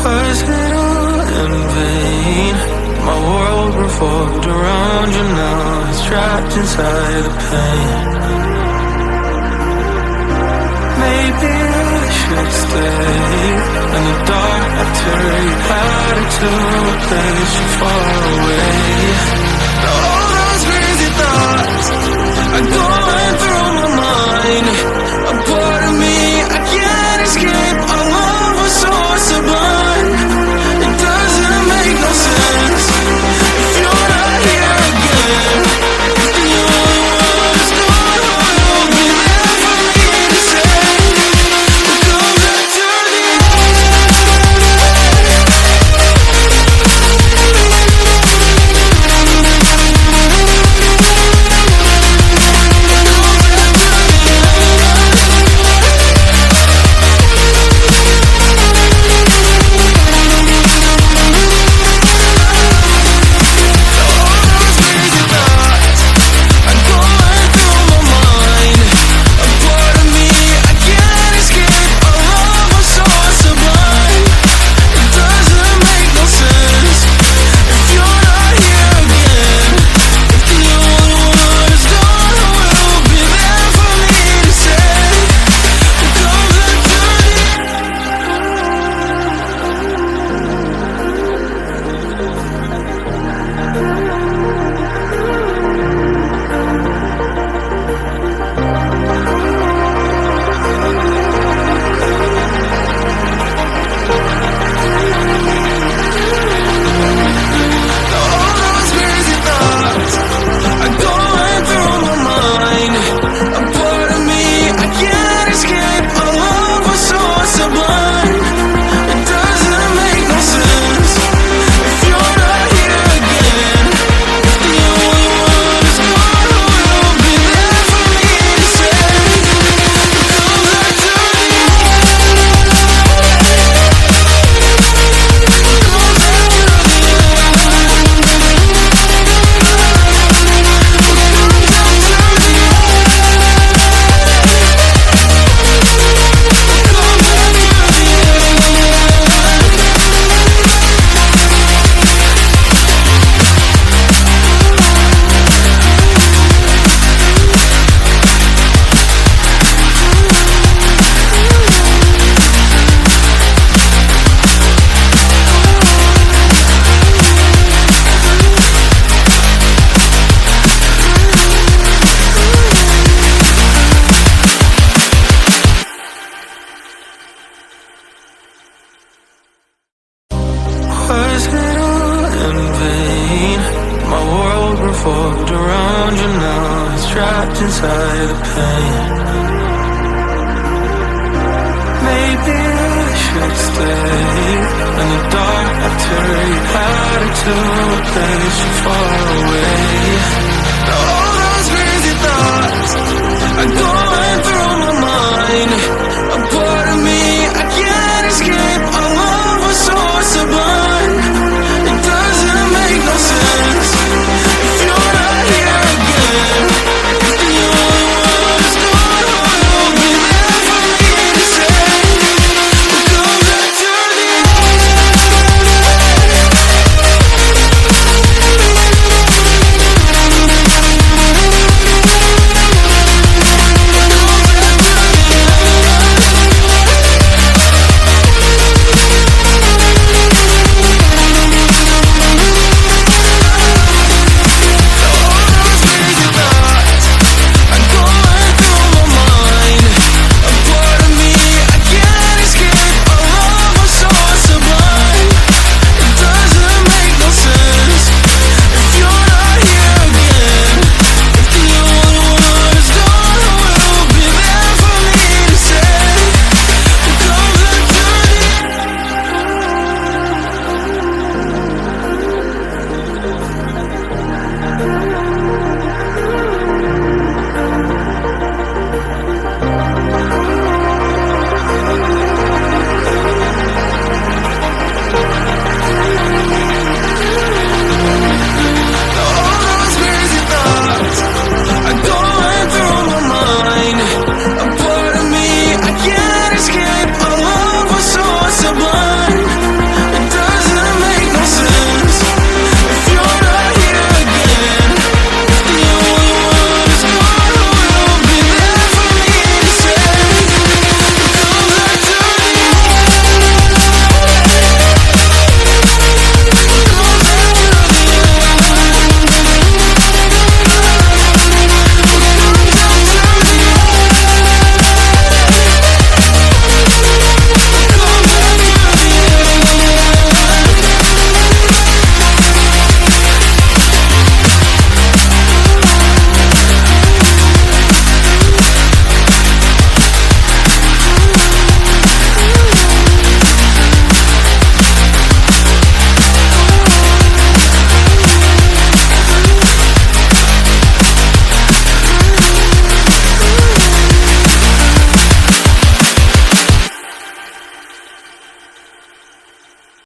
Was it all in vain? My world revolved around you, now it's trapped inside the pain. Maybe I should stay in the dark after you had it to a place so far away. Now all those crazy thoughts are going through my mind. A part of me I can't escape. Our love was so sublime. It doesn't make no sense if you're not here again. If the only one who's gone will be there for me to say. We'll come back to the Was it all in vain? My world revolved around you, now it's trapped inside the pain. Maybe I should stay in the dark after you had it to a place so far away.